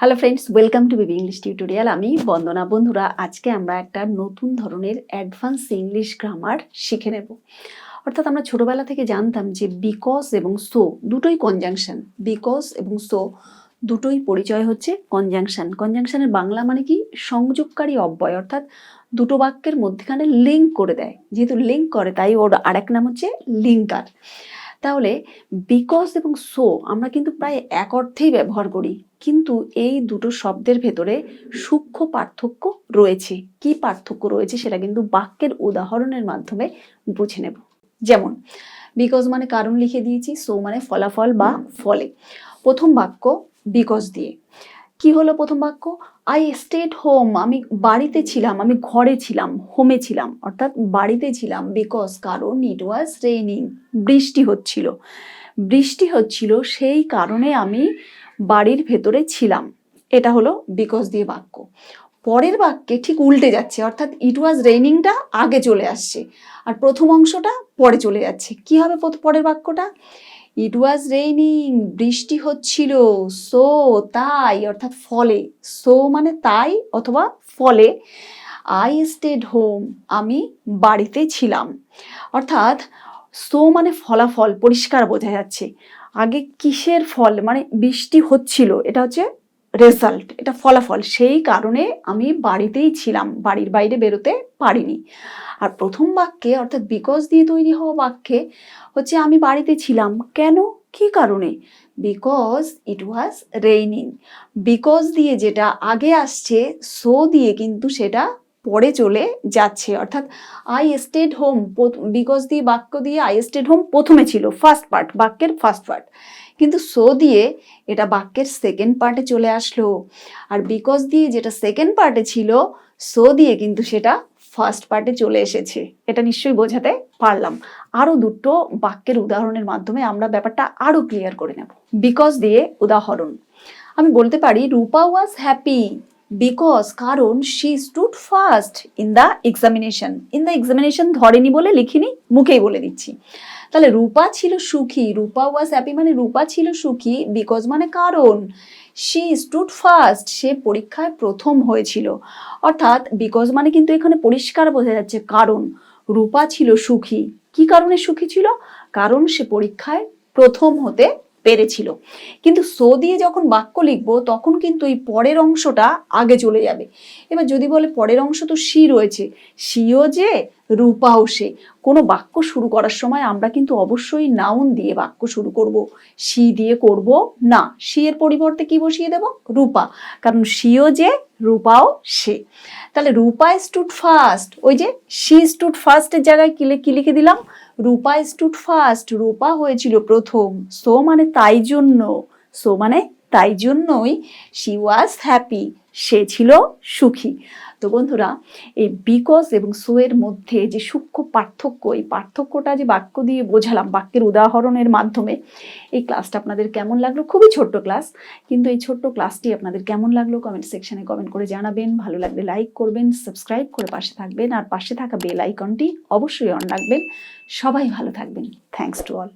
Hello friends, welcome to baby English tutorial. আমি বন্দনা। বন্ধুরা, আজকে আমরা একটা নতুন ধরনের অ্যাডভান্স ইংলিশ গ্রামার শিখে নেব। অর্থাৎ আমরা ছোটবেলা থেকে জানতাম যে বিকজ এবং সো দুটোই কনজাংশন। বিকজ এবং সো দুটোই পরিচয় হচ্ছে কনজাংশন। কনজাংশনের বাংলা মানে কি? সংযোগকারী অব্যয়, অর্থাৎ দুটো বাক্যের মধ্যখানে লিঙ্ক করে দেয়। যেহেতু লিঙ্ক করে তাই ওর আরেক নাম হচ্ছে লিঙ্কার। তাহলে বিকজ এবং সো আমরা কিন্তু প্রায় এক অর্থেই ব্যবহার করি, কিন্তু এই দুটো শব্দের ভেতরে সূক্ষ্ম পার্থক্য রয়েছে। কি পার্থক্য রয়েছে সেটা কিন্তু বাক্যের উদাহরণের মাধ্যমে বুঝে নেব। যেমন বিকজ মানে কারণ লিখে দিয়েছি, সো মানে ফলাফল বা ফলে। প্রথম বাক্য বিকজ দিয়ে কি হলো? প্রথম বাক্য আই স্টেড হোম, আমি বাড়িতে ছিলাম, আমি ঘরে ছিলাম, হোমে ছিলাম, অর্থাৎ বাড়িতে ছিলাম। বিকজ কারণ ইট ওয়াজ রেইনিং, বৃষ্টি হচ্ছিল। বৃষ্টি হচ্ছিল সেই কারণে আমি বাড়ির ভেতরে ছিলাম। এটা হলো বিকজ দিয়ে বাক্য। পরের বাক্যে ঠিক উল্টে যাচ্ছে, অর্থাৎ ইট ওয়াজ রেইনিংটা আগে চলে আসছে আর প্রথম অংশটা পরে চলে যাচ্ছে। কি হবে পরের বাক্যটা? ইট ওয়াজ রেইনিং, বৃষ্টি হচ্ছিল, সো তাই, অর্থাৎ ফলে। সো মানে তাই অথবা ফলে আই স্টেড হোম, আমি বাড়িতে ছিলাম। অর্থাৎ সো মানে ফলাফল, পরিষ্কার বোঝা যাচ্ছে। আগে কিসের ফল? মানে বৃষ্টি হচ্ছিল, এটা হচ্ছে রেজাল্ট, এটা ফলাফল। সেই কারণে আমি বাড়িতেই ছিলাম, বাড়ির বাইরে বেরোতে পারিনি। আর প্রথম বাক্যে অর্থাৎ বিকজ দিয়ে তৈরি হওয়া বাক্যে হচ্ছে আমি বাড়িতে ছিলাম। কেন? কি কারণে? Because it was raining. Because দিয়ে যেটা আগে আসছে, সো দিয়ে কিন্তু সেটা পরে চলে যাচ্ছে। অর্থাৎ আই স্টেড হোম, বিকজ দিয়ে বাক্য দিয়ে আই স্টেড হোম প্রথমে ছিল, ফার্স্ট পার্ট, বাক্যের ফার্স্ট পার্ট, কিন্তু সো দিয়ে এটা বাক্যের সেকেন্ড পার্টে চলে আসলো। আর বিকজ দিয়ে যেটা সেকেন্ড পার্টে ছিল, সো দিয়ে কিন্তু সেটা ফার্স্ট পার্টে চলে এসেছে। এটা নিশ্চয়ই বোঝাতে পারলাম। আরো দুটো বাক্যের উদাহরণের মাধ্যমে আমরা ব্যাপারটা আরো ক্লিয়ার করে নেব। বিকজ দিয়ে উদাহরণ আমি বলতে পারি রূপা ওয়াজ হ্যাপি বিকজ, কারণ she stood first in the examination. In the examination ধরেনি বলে লিখিনি, মুখেই বলে দিচ্ছি। তাহলে রূপা ছিল সুখী, রূপা ওয়াজ হ্যাপি মানে রূপা ছিল সুখী, বিকজ মানে কারণ, শি স্টুড ফার্স্ট সে পরীক্ষায় প্রথম হয়েছিল। অর্থাৎ বিকজ মানে কিন্তু এখানে পরিষ্কার বোঝা যাচ্ছে কারণ। রূপা ছিল সুখী, কি কারণে সুখী ছিল? কারণ সে পরীক্ষায় প্রথম হতে পেরেছিল। কিন্তু সো দিয়ে যখন বাক্য লিখবো তখন কিন্তু এই পরের অংশটা আগে চলে যাবে। এবার যদি বলে পরের অংশ তো সি রয়েছে, সিও যে রূপাও সে। কোনো বাক্য শুরু করার সময় আমরা কিন্তু অবশ্যই নাউন দিয়ে বাক্য শুরু করব, সি দিয়ে করব না। সি এর পরিবর্তে কি বসিয়ে দেব? রূপা, কারণ সিও যে রূপাও সে। তাহলে রূপা স্টুড ফার্স্ট, ওই যে সি স্টুড ফার্স্টের জায়গায় কি লিখে দিলাম? রূপা স্টুড ফার্স্ট, রূপা হয়েছিল প্রথম। সো মানে তাই জন্য, সো মানে তাই জন্যই শি ওয়াজ হ্যাপি সে ছিল সুখী। তো বন্ধুরা, এই বিকজ এবং সো এর মধ্যে যে সূক্ষ্ম পার্থক্য, এই পার্থক্যটা যে বাক্য দিয়ে বোঝালাম বাক্যের উদাহরণের মাধ্যমে, এই ক্লাসটা আপনাদের কেমন লাগলো? খুবই ছোট্ট ক্লাস, কিন্তু এই ছোট্ট ক্লাসটি আপনাদের কেমন লাগলো কমেন্ট সেকশনে কমেন্ট করে জানাবেন। ভালো লাগলে লাইক করবেন, সাবস্ক্রাইব করে পাশে থাকবেন, আর পাশে থাকা বেল আইকনটি অবশ্যই অন রাখবেন। সবাই ভালো থাকবেন। Thanks to all.